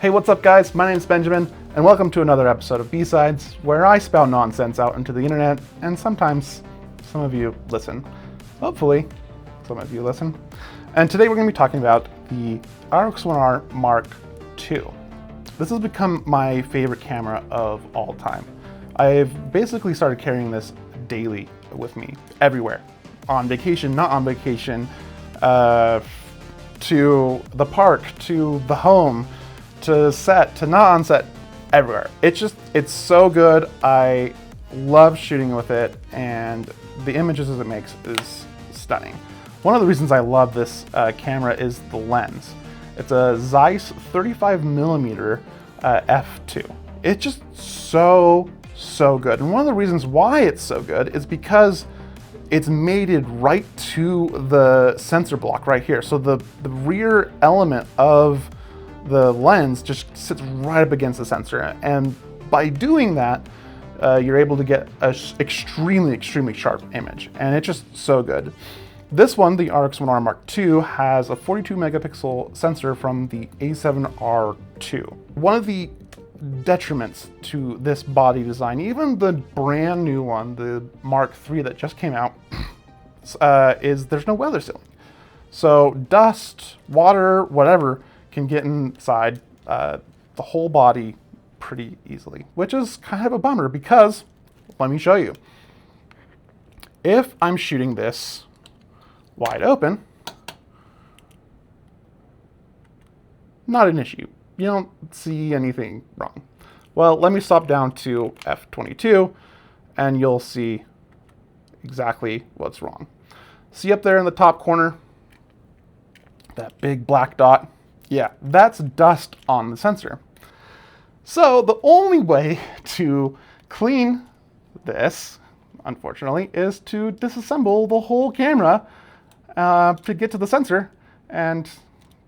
Hey, what's up guys? My name's Benjamin, and welcome to another episode of B-Sides, where I spout nonsense out into the internet, and sometimes some of you listen. Hopefully, some of you listen. And today we're going to be talking about the RX1R Mark II. This has become my favorite camera of all time. I've basically started carrying this daily with me, everywhere. On vacation, not on vacation, to the park, to the home, to set, to not on set, everywhere. It's so good. I love shooting with it, and the images it makes is stunning. One of the reasons I love this camera is the lens. It's a Zeiss 35mm f2. It's just so good. And one of the reasons why it's so good is because it's mated right to the sensor block right here. So the rear element of the lens just sits right up against the sensor, and by doing that you're able to get an extremely sharp image, and it's just so good. This one, the RX1R Mark II, has a 42 megapixel sensor from the A7R II. One of the detriments to this body design, even the brand new one, the Mark III that just came out, is there's no weather sealing. So dust, water, whatever can get inside the whole body pretty easily, which is kind of a bummer because, let me show you. If I'm shooting this wide open, not an issue. You don't see anything wrong. Well, let me stop down to f22 and you'll see exactly what's wrong. See up there in the top corner, that big black dot? Yeah, that's dust on the sensor. So the only way to clean this, unfortunately, is to disassemble the whole camera to get to the sensor and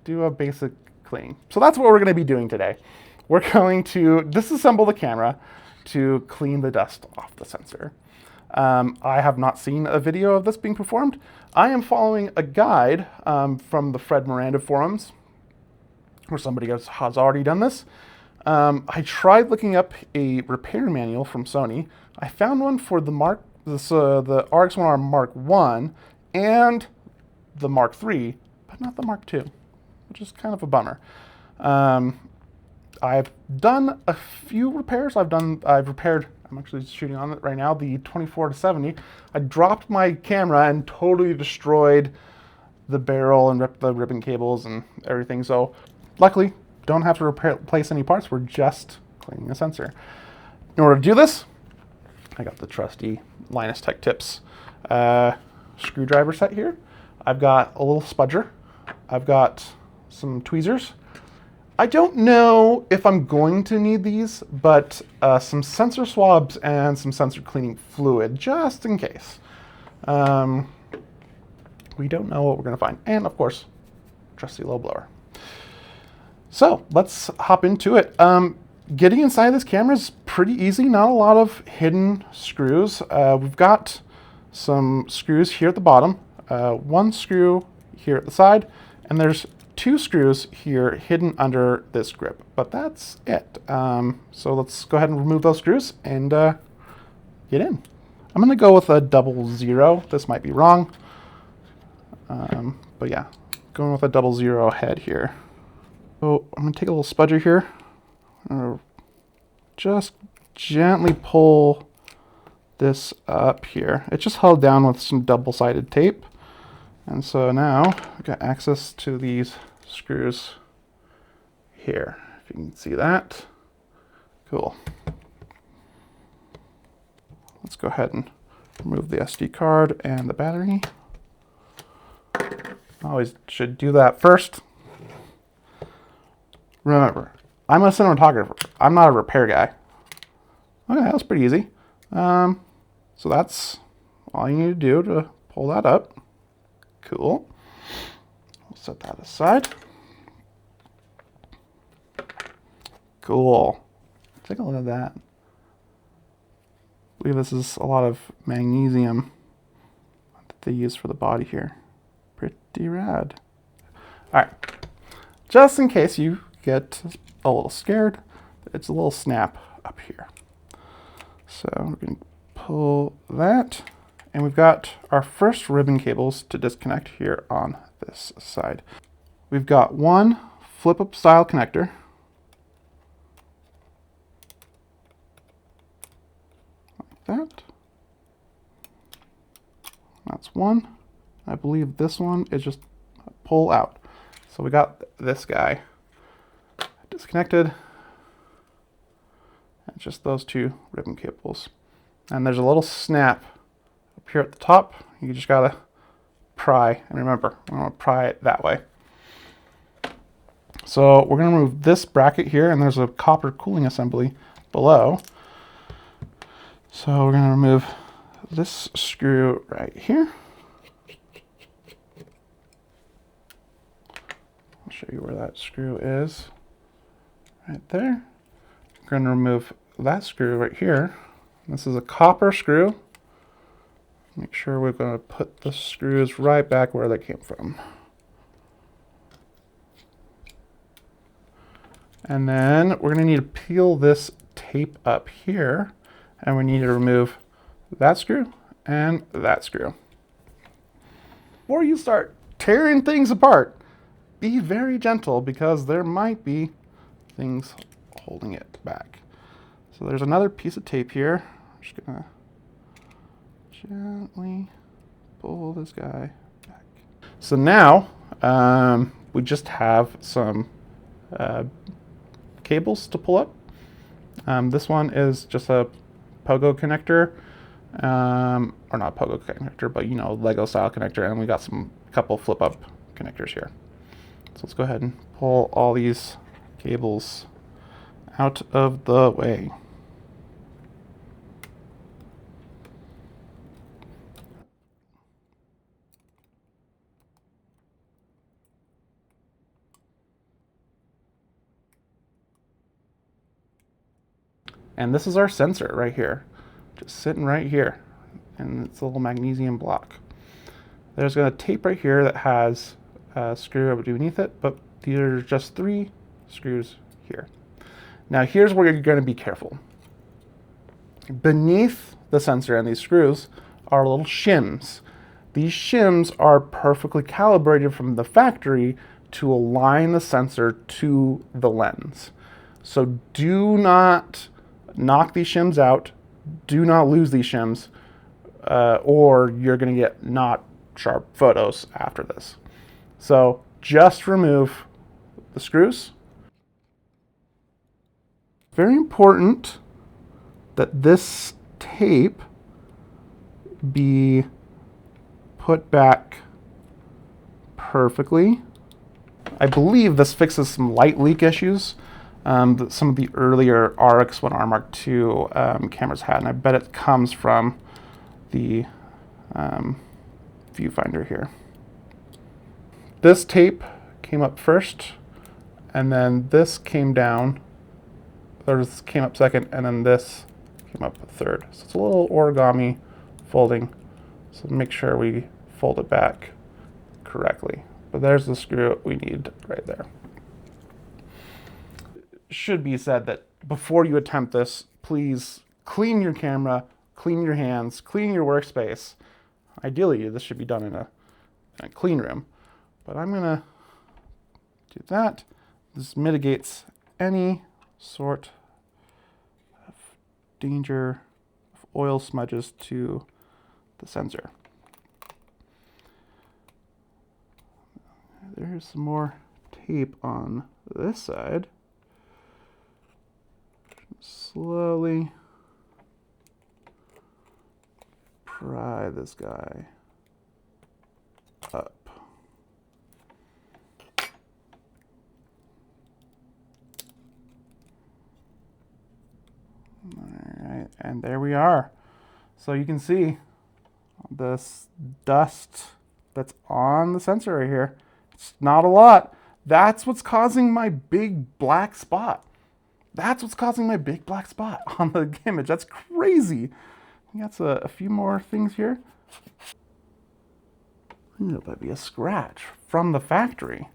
do a basic cleaning. So that's what we're going to be doing today. We're going to disassemble the camera to clean the dust off the sensor. I have not seen a video of this being performed. I am following a guide from the Fred Miranda forums, where somebody has already done this. I tried looking up a repair manual from Sony. I found one for the the RX1R Mark I and the Mark III, but not the Mark II, which is kind of a bummer. I've done a few repairs. I've repaired, I'm actually shooting on it right now, the 24-70. I dropped my camera and totally destroyed the barrel and ripped the ribbon cables and everything. So luckily, don't have to replace any parts. We're just cleaning the sensor. In order to do this, I got the trusty Linus Tech Tips screwdriver set here. I've got a little spudger. I've got some tweezers. I don't know if I'm going to need these, but some sensor swabs and some sensor cleaning fluid, just in case. We don't know what we're going to find. And of course, trusty low blower. So let's hop into it. Getting inside this camera is pretty easy. Not a lot of hidden screws. We've got some screws here at the bottom, one screw here at the side, and there's two screws here hidden under this grip, but that's it. So let's go ahead and remove those screws and get in. I'm gonna go with a 00. This might be wrong, but yeah, going with a 00 head here. So I'm going to take a little spudger here, just gently pull this up here. It's just held down with some double-sided tape. And so now I've got access to these screws here, if you can see that. Cool. Let's go ahead and remove the SD card and the battery. Always should do that first. Remember, I'm a cinematographer. I'm not a repair guy. Okay, that was pretty easy. So that's all you need to do to pull that up. Cool. We'll set that aside. Cool. Take a look at that. I believe this is a lot of magnesium that they use for the body here. Pretty rad. All right. Just in case you get a little scared. It's a little snap up here. So we're going to pull that, and we've got our first ribbon cables to disconnect here on this side. We've got one flip-up style connector. Like that. That's one. I believe this one is just pull out. So we got this guy disconnected. And just those two ribbon cables. And there's a little snap up here at the top. You just gotta pry, and remember, we're gonna pry it that way. So we're gonna remove this bracket here, and there's a copper cooling assembly below. So we're gonna remove this screw right here. I'll show you where that screw is. Right there. We're gonna remove that screw right here. This is a copper screw. Make sure we're going to put the screws right back where they came from. And then we're going to need to peel this tape up here, and we need to remove that screw and that screw. Before you start tearing things apart, be very gentle because there might be things holding it back. So there's another piece of tape here. I'm just gonna gently pull this guy back. So now we just have some cables to pull up. This one is just a pogo connector, or not pogo connector, but you know, Lego style connector, and we got some couple flip up connectors here. So let's go ahead and pull all these cables out of the way. And this is our sensor right here, just sitting right here, and it's a little magnesium block. There's a tape right here that has a screw underneath it, but there's just 3 screws here. Now here's where you're going to be careful. Beneath the sensor and these screws are little shims. These shims are perfectly calibrated from the factory to align the sensor to the lens. So do not knock these shims out. Do not lose these shims, or you're going to get not sharp photos after this. So just remove the screws. Very important that this tape be put back perfectly. I believe this fixes some light leak issues that some of the earlier RX1R II cameras had, and I bet it comes from the viewfinder here. This tape came up first, and then this came down, or this came up second, and then this came up third. So it's a little origami folding, so make sure we fold it back correctly. But there's the screw we need right there. Should be said that before you attempt this, please clean your camera, clean your hands, clean your workspace. Ideally, this should be done in a clean room, but I'm gonna do that. This mitigates any sort of danger of oil smudges to the sensor. There's some more tape on this side. Slowly pry this guy up. All right, and there we are. So you can see this dust that's on the sensor right here. It's not a lot. That's what's causing my big black spot. That's what's causing my big black spot on the image. That's crazy. We got a few more things here. I think that might be a scratch from the factory.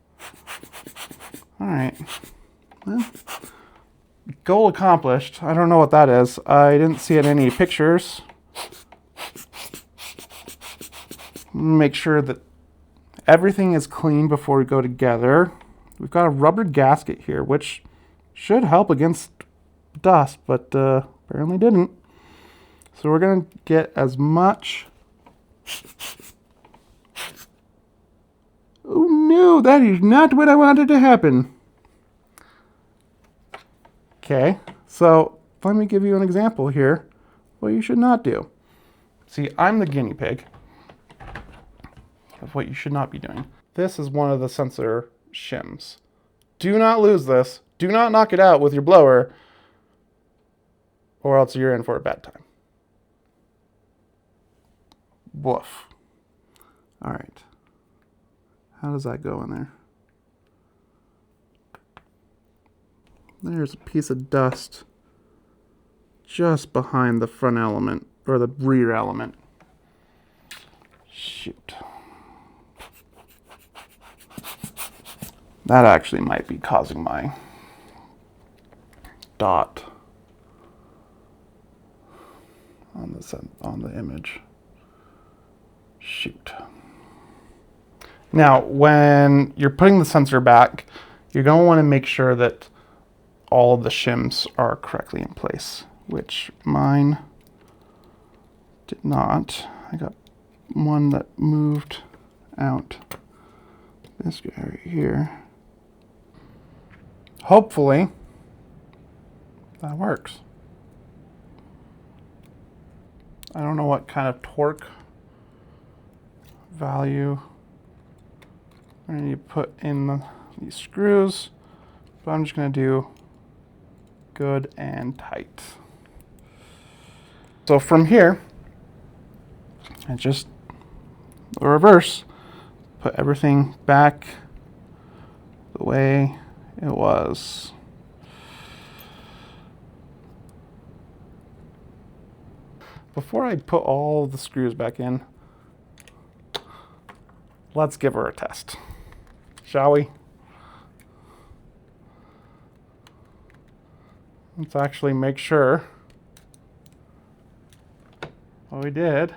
All right, Well, goal accomplished. I don't know what that is. I didn't see it in any pictures. Make sure that everything is clean before we go together. We've got a rubber gasket here, which should help against dust, but apparently didn't. So we're going to get as much... Oh no, that is not what I wanted to happen. Okay, so let me give you an example here what you should not do. See, I'm the guinea pig of what you should not be doing. This is one of the sensor shims. Do not lose this. Do not knock it out with your blower, or else you're in for a bad time. Woof. All right. How does that go in there? There's a piece of dust just behind the front element, or the rear element. Shoot. That actually might be causing my dot on the image. Shoot. Now, when you're putting the sensor back, you're going to want to make sure that all of the shims are correctly in place, which mine did not. I got one that moved out. This guy right here. Hopefully, that works. I don't know what kind of torque value I need to put in these screws, but I'm just going to do good and tight. So from here, I just the reverse, put everything back the way it was. Before I put all the screws back in, let's give her a test, shall we? Let's actually make sure what we did.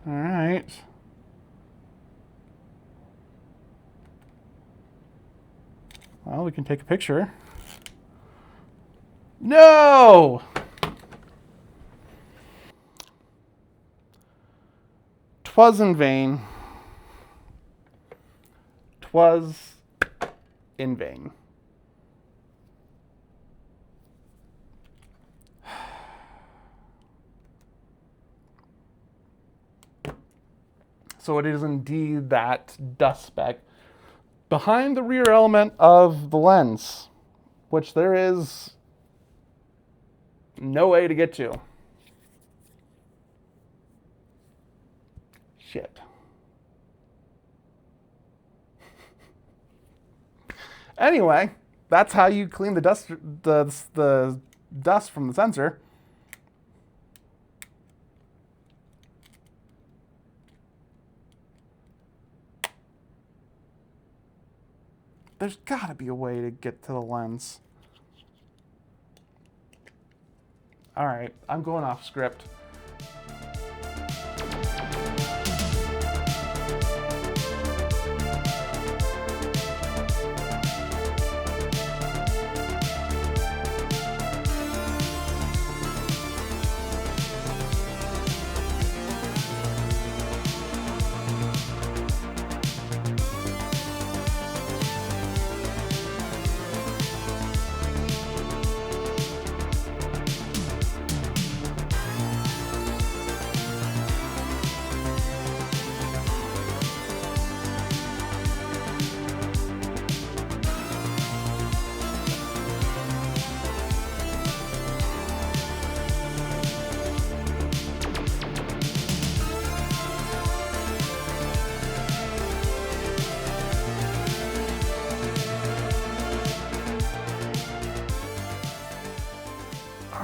All right. Well, we can take a picture. No! 'Twas in vain. 'Twas in vain. So it is indeed that dust speck behind the rear element of the lens, which there is no way to get to. Shit. Anyway, that's how you clean the dust from the sensor. There's got to be a way to get to the lens. All right, I'm going off script.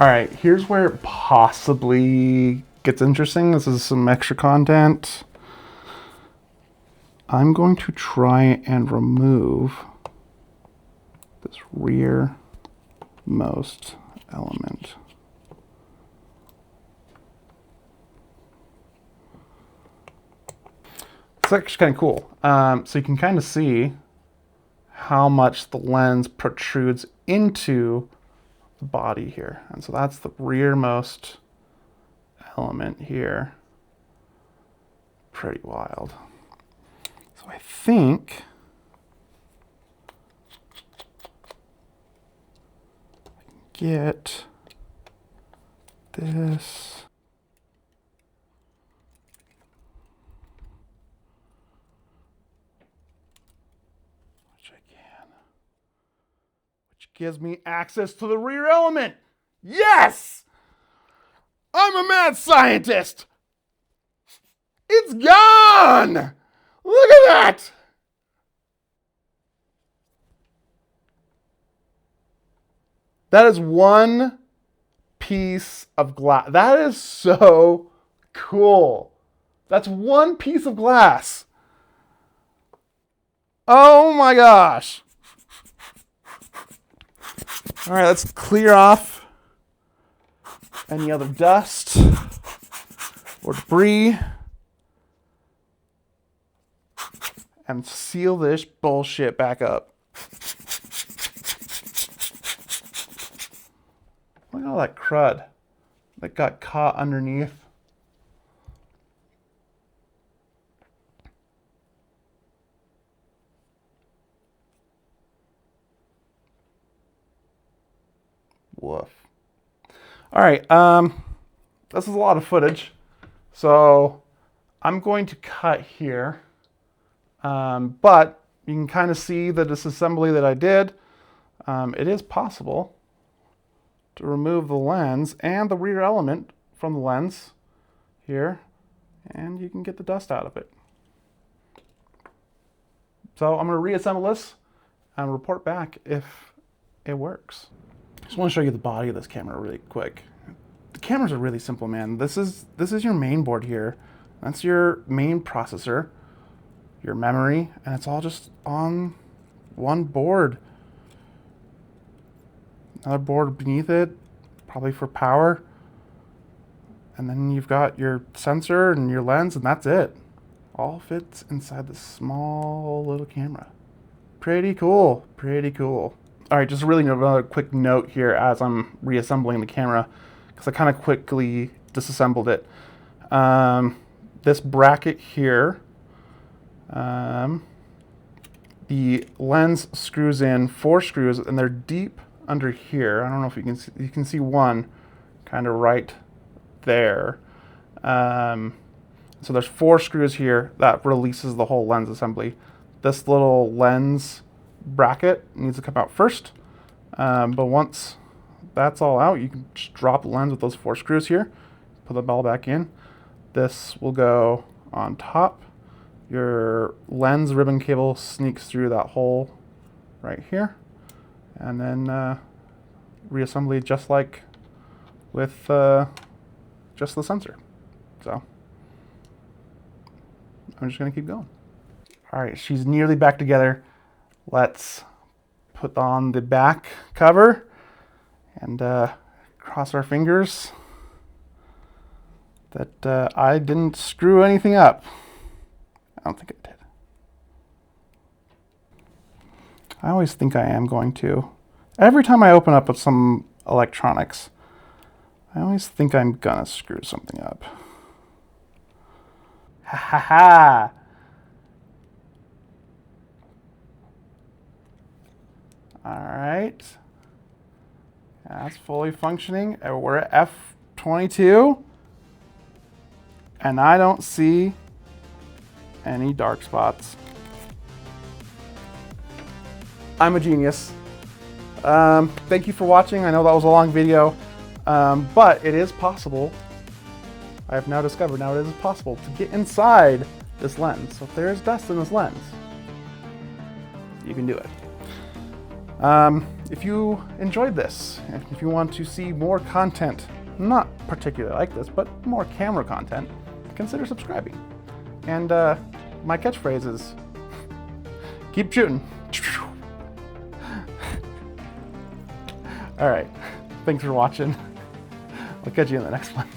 All right, here's where it possibly gets interesting. This is some extra content. I'm going to try and remove this rearmost element. It's actually kind of cool. So you can kind of see how much the lens protrudes into the body here. And so that's the rearmost element here. Pretty wild. So I think I can get this. Which gives me access to the rear element. Yes! I'm a mad scientist! It's gone! Look at that! That is one piece of glass. That is so cool. That's one piece of glass. Oh my gosh. All right, let's clear off any other dust or debris and seal this bullshit back up. Look at all that crud that got caught underneath. Woof. All right, this is a lot of footage, so I'm going to cut here, but you can kind of see the disassembly that I did. It is possible to remove the lens and the rear element from the lens here, and you can get the dust out of it. So I'm going to reassemble this and report back if it works. Just want to show you the body of this camera really quick. The cameras are really simple, man. This is your main board here. That's your main processor, your memory, and it's all just on one board. Another board beneath it, probably for power. And then you've got your sensor and your lens, and that's it. All fits inside this small little camera. Pretty cool, pretty cool. All right, just really another quick note here as I'm reassembling the camera, because I kind of quickly disassembled it. This bracket here, the lens screws in 4 screws, and they're deep under here. I don't know if you can see one kind of right there. So there's 4 screws here that releases the whole lens assembly. This little lens bracket needs to come out first, but once that's all out, you can just drop the lens with those 4 screws here, put the ball back in. This will go on top. Your lens ribbon cable sneaks through that hole right here, and then reassembly just like with just the sensor. So I'm just gonna keep going. All right, she's nearly back together. Let's put on the back cover and cross our fingers that I didn't screw anything up. I don't think I did. I always think I am going to. Every time I open up with some electronics, I always think I'm gonna screw something up. Ha ha ha! All right, that's fully functioning. We're at F22, and I don't see any dark spots. I'm a genius. Thank you for watching. I know that was a long video, but it is possible. I have now discovered now it is possible to get inside this lens. So if there is dust in this lens, you can do it. If you enjoyed this, if you want to see more content, not particularly like this, but more camera content, consider subscribing. And my catchphrase is keep shooting. All right, thanks for watching. I'll catch you in the next one.